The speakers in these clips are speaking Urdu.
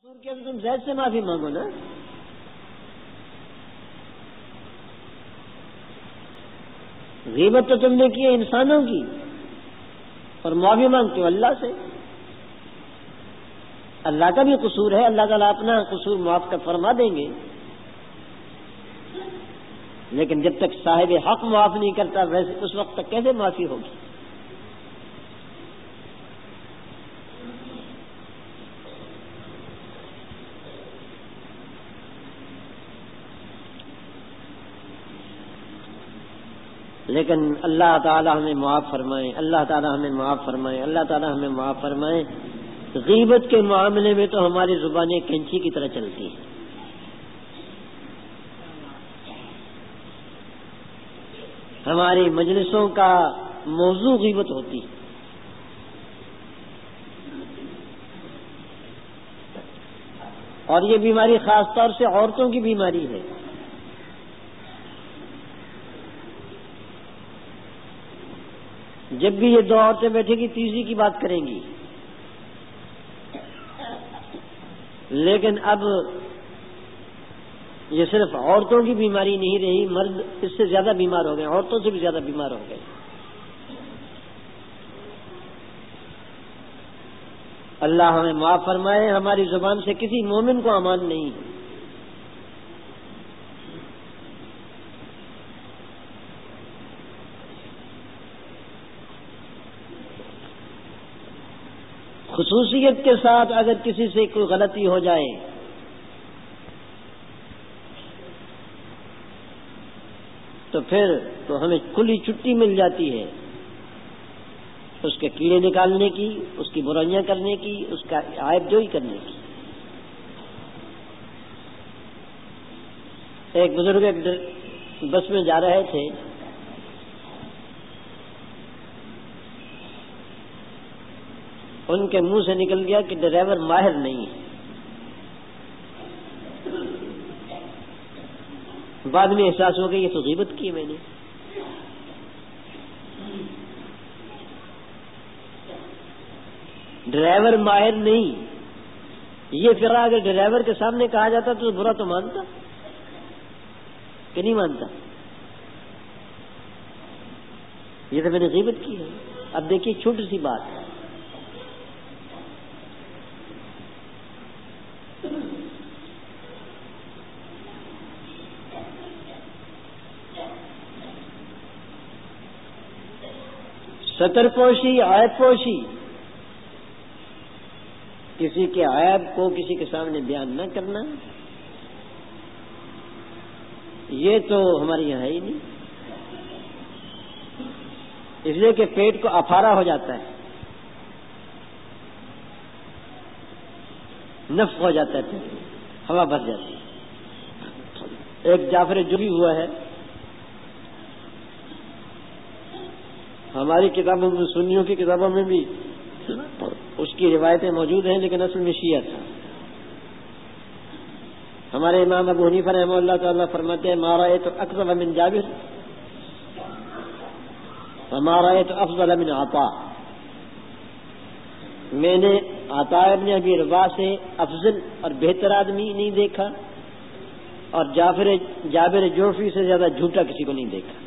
قصور کیا تو تم زید سے معافی مانگو نا. غیبت تو تم نے کی ہے انسانوں کی اور معافی مانگتے ہو اللہ سے. اللہ کا بھی قصور ہے, اللہ تعالیٰ اپنا قصور معاف کر فرما دیں گے, لیکن جب تک صاحب حق معاف نہیں کرتا ویسے اس وقت تک کیسے معافی ہوگی؟ لیکن اللہ تعالیٰ ہمیں معاف فرمائے, اللہ تعالیٰ ہمیں معاف فرمائے, اللہ تعالیٰ ہمیں معاف فرمائے. غیبت کے معاملے میں تو ہماری زبانیں کینچی کی طرح چلتی ہیں. ہماری مجلسوں کا موضوع غیبت ہوتی ہے. اور یہ بیماری خاص طور سے عورتوں کی بیماری ہے. جب بھی یہ دو عورتیں بیٹھے گی تیسری کی بات کریں گی. لیکن اب یہ صرف عورتوں کی بیماری نہیں رہی, مرد اس سے زیادہ بیمار ہو گئے, عورتوں سے بھی زیادہ بیمار ہو گئے. اللہ ہمیں معاف فرمائے. ہماری زبان سے کسی مومن کو امان نہیں ہے. خصوصیت کے ساتھ اگر کسی سے کوئی غلطی ہو جائے تو پھر تو ہمیں کھلی چھٹی مل جاتی ہے اس کے کیڑے نکالنے کی, اس کی برائیاں کرنے کی, اس کا عیب جوئی کرنے کی. ایک بزرگ بس میں جا رہے تھے, ان کے منہ سے نکل گیا کہ ڈرائیور ماہر نہیں ہے. بعد میں احساس ہو گیا یہ تو غیبت کی میں نے. ڈرائیور ماہر نہیں, یہ فرا اگر ڈرائیور کے سامنے کہا جاتا تو برا تو مانتا کہ نہیں مانتا. یہ تو میں نے غیبت کی ہے. اب دیکھیے چھوٹی سی بات ہے, ستر پوشی, عیب پوشی, کسی کے عیب کو کسی کے سامنے بیان نہ کرنا, یہ تو ہمارے یہاں ہے ہی نہیں. اس لیے کہ پیٹ کو افارا ہو جاتا ہے, نفخ ہو جاتا ہے, ہوا بھر جاتی ہے. ایک جعفر جوہی ہوا ہے, ہماری کتابوں میں, سنیوں کی کتابوں میں بھی اس کی روایتیں موجود ہیں, لیکن اصل میں شیعہ تھا. ہمارے امام ابو حنیفہ رحمہ اللہ تعالیٰ فرماتے ہیں ما رأیت اکذب من جابر وما رأیت افضل من عطاء. میں نے عطاء ابن ابی رباح سے افضل اور بہتر آدمی نہیں دیکھا, اور جابر جوفی سے زیادہ جھوٹا کسی کو نہیں دیکھا.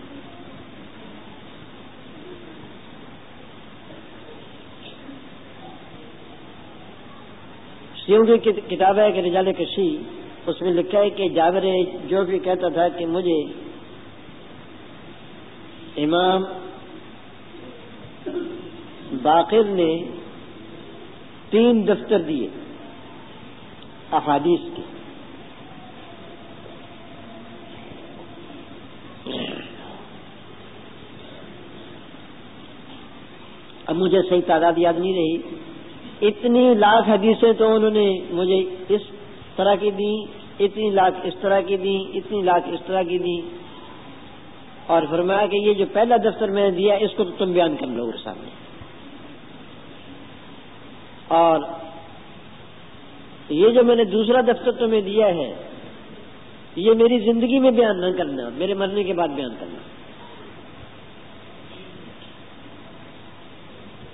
سیوں کی کتاب ہے کہ رجال کشی, اس میں لکھا ہے کہ جابر جو بھی کہتا تھا کہ مجھے امام باقر نے 3 دفتر دیے احادیث کے. اب مجھے صحیح تعداد یاد نہیں رہی, اتنی لاکھ حدیثیں تو انہوں نے مجھے اس طرح کی دی, اتنی لاکھ اس طرح کی دی, اتنی لاکھ اس طرح کی دی, اور فرمایا کہ یہ جو پہلا دفتر میں نے دیا اس کو تو تم بیان کر لو میرے سامنے, اور یہ جو میں نے دوسرا دفتر تمہیں دیا ہے یہ میری زندگی میں بیان نہ کرنا, میرے مرنے کے بعد بیان کرنا.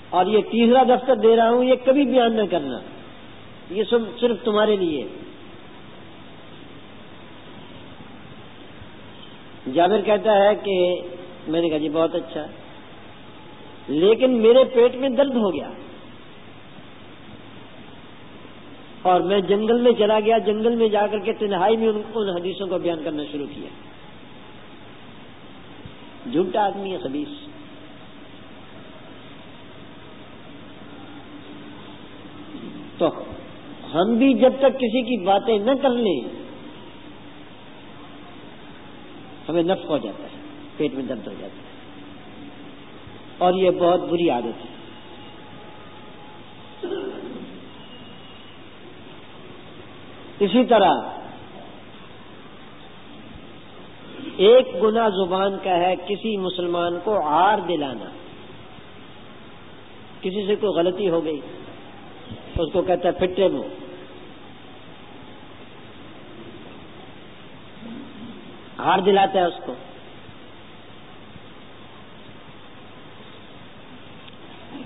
اور یہ تیسرا دفتر دے رہا ہوں یہ کبھی بیان نہ کرنا, یہ سب صرف تمہارے لیے. جابر کہتا ہے کہ میں نے کہا جی بہت اچھا، لیکن میرے پیٹ میں درد ہو گیا اور میں جنگل میں چلا گیا. جنگل میں جا کر کے تنہائی میں ان حدیثوں کو بیان کرنا شروع کیا. جھوٹا آدمی ہے، خبیث. تو ہم بھی جب تک کسی کی باتیں نہ کر لیں ہمیں نفع ہو جاتا ہے، پیٹ میں درد ہو جاتا ہے، اور یہ بہت بری عادت ہے. اسی طرح ایک گناہ زبان کا ہے کسی مسلمان کو عار دلانا. کسی سے کوئی غلطی ہو گئی اس کو کہتا ہے پھٹے منہ. عار دلاتا ہے اس کو.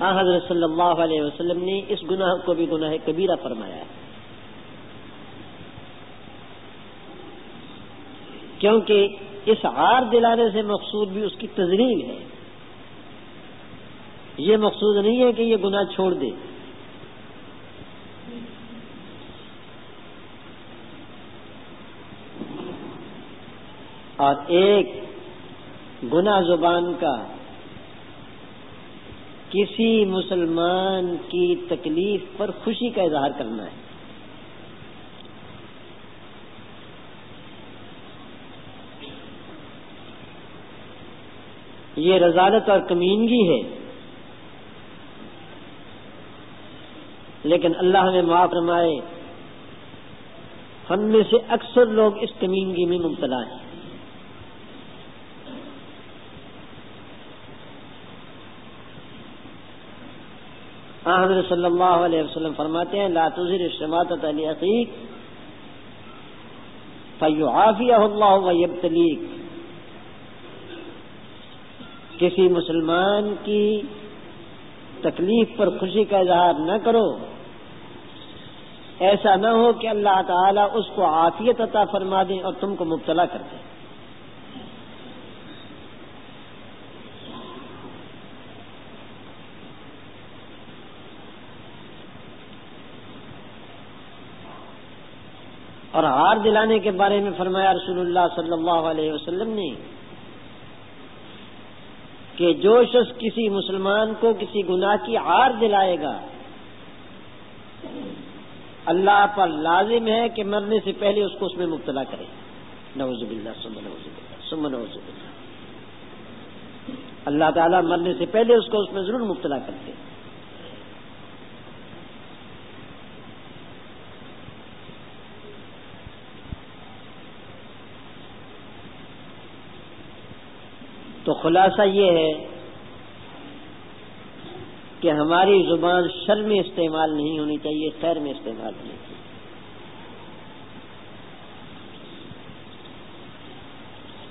حضرت صلی اللہ علیہ وسلم نے اس گناہ کو بھی گناہ کبیرہ فرمایا ہے، کیونکہ اس عار دلانے سے مقصود بھی اس کی تذلیل ہے. یہ مقصود نہیں ہے کہ یہ گناہ چھوڑ دے. اور ایک گناہ زبان کا کسی مسلمان کی تکلیف پر خوشی کا اظہار کرنا ہے. یہ رذالت اور کمینگی ہے، لیکن اللہ ہمیں معاف فرمائے، ہم میں سے اکثر لوگ اس کمینگی میں مبتلا ہیں. حضرت صلی اللہ علیہ وسلم فرماتے ہیں لا تظہر الشماتۃ لاخیک فیعافیہ اللہ ویبتلیک. کسی مسلمان کی تکلیف پر خوشی کا اظہار نہ کرو، ایسا نہ ہو کہ اللہ تعالیٰ اس کو عافیت عطا فرما دیں اور تم کو مبتلا کر دیں. اور عار دلانے کے بارے میں فرمایا رسول اللہ صلی اللہ علیہ وسلم نے کہ جو شخص کسی مسلمان کو کسی گناہ کی عار دلائے گا اللہ پر لازم ہے کہ مرنے سے پہلے اس کو اس میں مبتلا کرے. نعوذ باللہ ثم نعوذ باللہ ثم نعوذ باللہ. اللہ تعالیٰ مرنے سے پہلے اس کو اس میں ضرور مبتلا کرتے. تو خلاصہ یہ ہے کہ ہماری زبان شر میں استعمال نہیں ہونی چاہیے، خیر میں استعمال ہونی چاہیے.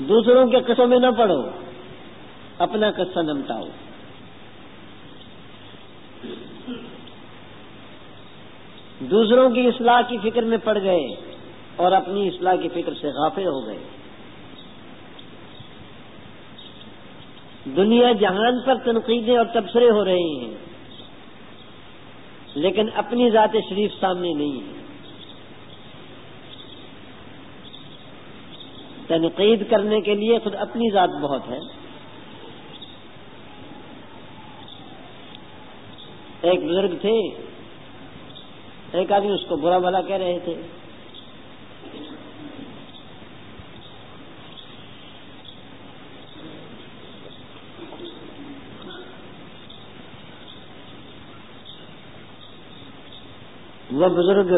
دوسروں کے قصوں میں نہ پڑو، اپنا قصہ نہ مٹاؤ. دوسروں کی اصلاح کی فکر میں پڑ گئے اور اپنی اصلاح کی فکر سے غافل ہو گئے. دنیا جہان پر تنقیدیں اور تبصرے ہو رہے ہیں، لیکن اپنی ذات شریف سامنے نہیں ہے. تنقید کرنے کے لیے خود اپنی ذات بہت ہے. ایک بزرگ تھے، ایک آدمی اس کو برا بھلا کہہ رہے تھے. وہ بزرگ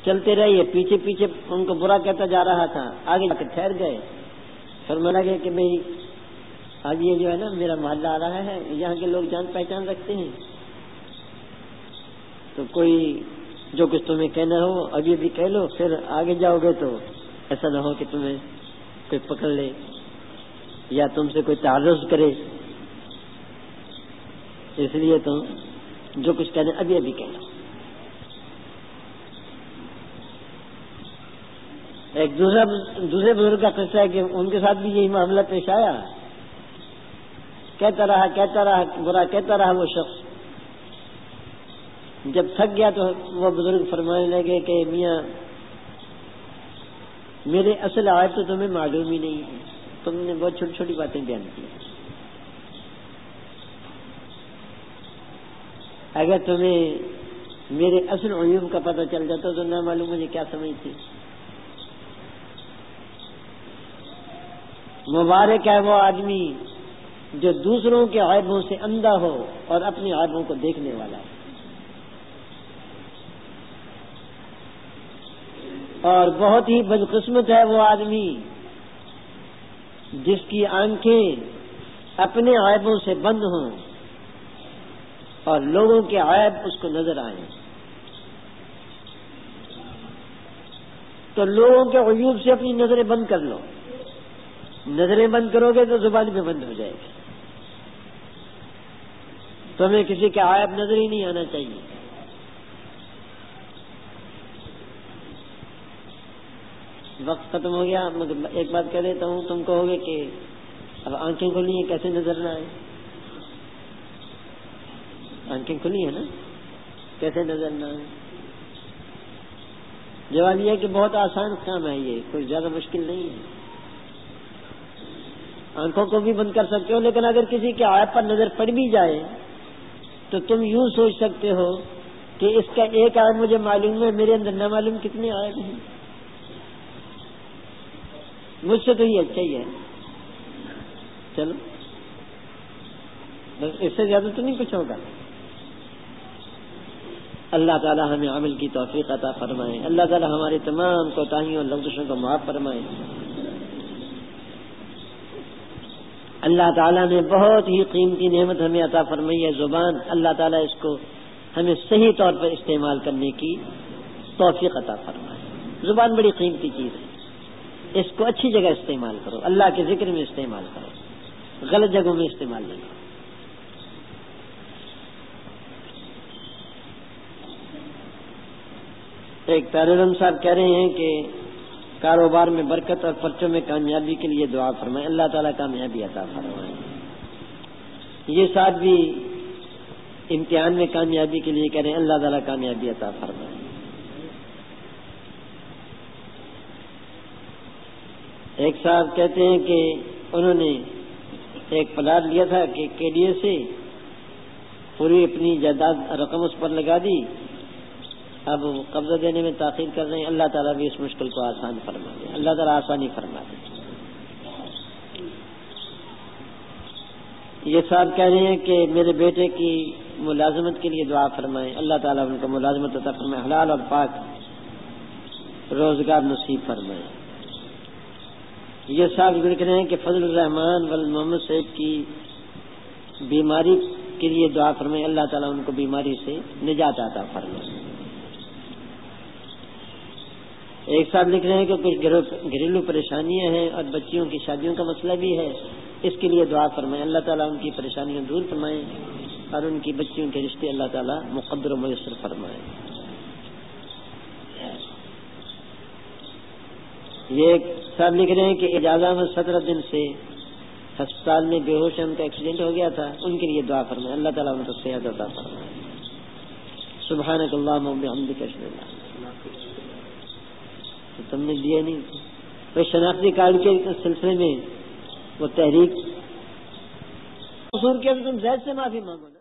چلتے رہے، پیچھے پیچھے ان کو برا کہتا جا رہا تھا. آگے جا کے ٹھہر گئے. فرمانے لگے کہ بھئی آج یہ جو ہے نا میرا محلہ آ رہا ہے، یہاں کے لوگ جان پہچان رکھتے ہیں، تو کوئی جو کچھ تمہیں کہنا ہو ابھی بھی کہہ لو، پھر آگے جاؤ گے تو ایسا نہ ہو کہ تمہیں کوئی پکڑ لے یا تم سے کوئی تعرض کرے. اس لیے تم جو کچھ کہنا ابھی ابھی کہہ لو. ایک دوسرے بزرگ کا قصہ ہے کہ ان کے ساتھ بھی یہی معاملہ پیش آیا. کہتا رہا برا کہتا رہا وہ شخص. جب تھک گیا تو وہ بزرگ فرمانے لگے کہ میاں میرے اصل عیب تو تمہیں معلوم ہی نہیں ہے, تم نے بہت چھوٹی چھوٹی باتیں بیان کی. اگر تمہیں میرے اصل عیوب کا پتہ چل جاتا تو نہ معلوم مجھے کیا سمجھتی. مبارک ہے وہ آدمی جو دوسروں کے عیبوں سے اندھا ہو اور اپنے عیبوں کو دیکھنے والا ہے. اور بہت ہی بدقسمت ہے وہ آدمی جس کی آنکھیں اپنے عیبوں سے بند ہوں اور لوگوں کے عیب اس کو نظر آئیں. تو لوگوں کے عیوب سے اپنی نظریں بند کر لو. نظریں بند کرو گے تو زبان بھی بند ہو جائے گی. تمہیں کسی کا عیب نظر ہی نہیں آنا چاہیے. وقت ختم ہو گیا. مگر ایک بات کہہ دیتا ہوں, تم کہو گے کہ اب آنکھیں کھلی ہیں کیسے نظر نہ آئے. آنکھیں کھلی ہیں نا, کیسے نظر نہ آئے. جواب یہ ہے کہ بہت آسان کام ہے, یہ کوئی زیادہ مشکل نہیں ہے. آنکھوں کو بھی بند کر سکتے ہو, لیکن اگر کسی کے عیب پر نظر پڑ بھی جائے تو تم یوں سوچ سکتے ہو کہ اس کا ایک عیب مجھے معلوم ہے, میرے اندر نہ معلوم کتنے عیب ہیں. مجھ سے تو یہ اچھا ہی ہے, چلو بس اس سے زیادہ تو نہیں کچھ ہوگا. اللہ تعالی ہمیں عمل کی توفیق عطا فرمائے. اللہ تعالی ہماری تمام کوتاہیوں اور لغزشوں کو معاف فرمائے. اللہ تعالیٰ نے بہت ہی قیمتی نعمت ہمیں عطا فرمائی ہے, زبان. اللہ تعالیٰ اس کو ہمیں صحیح طور پر استعمال کرنے کی توفیق عطا فرمائے. زبان بڑی قیمتی چیز ہے, اس کو اچھی جگہ استعمال کرو. اللہ کے ذکر میں استعمال کرو, غلط جگہوں میں استعمال نہیں کرو. ایک طالب علم صاحب کہہ رہے ہیں کہ کاروبار میں برکت اور پرچوں میں کامیابی کے لیے دعا فرمائیں. اللہ تعالیٰ کامیابی عطا فرمائے. یہ ساتھ بھی امتحان میں کامیابی کے لیے کہہ رہے ہیں, اللہ تعالیٰ کامیابی عطا فرمائے. ایک صاحب کہتے ہیں کہ انہوں نے ایک پلاٹ لیا تھا کہ KDA سے, پوری اپنی جائیداد رقم اس پر لگا دی, اب قبضہ دینے میں تاخیر کر رہے ہیں. اللہ تعالیٰ بھی اس مشکل کو آسان فرما دے. اللہ تعالیٰ آسانی فرما دے. یہ صاحب کہہ رہے ہیں کہ میرے بیٹے کی ملازمت کے لیے دعا فرمائیں. اللہ تعالیٰ ان کو ملازمت عطا فرمائے, حلال اور پاک روزگار نصیب فرمائے. یہ صاحب لکھ رہے ہیں کہ فضل الرحمان محمد صاحب کی بیماری کے لیے دعا فرمائیں. اللہ تعالیٰ ان کو بیماری سے نجات عطا فرمائے. ایک صاحب لکھ رہے ہیں کہ کچھ گھریلو پریشانیاں ہیں اور بچیوں کی شادیوں کا مسئلہ بھی ہے, اس کے لیے دعا فرمائیں. اللہ تعالیٰ ان کی پریشانیاں دور فرمائیں اور ان کی بچیوں کے رشتے اللہ تعالیٰ مقدر و میسر فرمائیں. یہ ایک صاحب لکھ رہے ہیں کہ اجازہ احمد 17 دن سے ہسپتال میں بے ہوش ہیں, ان کا ایکسیڈنٹ ہو گیا تھا, ان کے لیے دعا فرمائیں. اللہ تعالیٰ ان کو صحت عطا فرمائے. سبحانک اللہم و بحمدک اشہد ان لا الہ الا انت. تم نے دیا نہیں تو شناختی کارڈ کے سلسلے میں وہ تحریک قصور کیا تو تم زید سے معافی مانگو نا.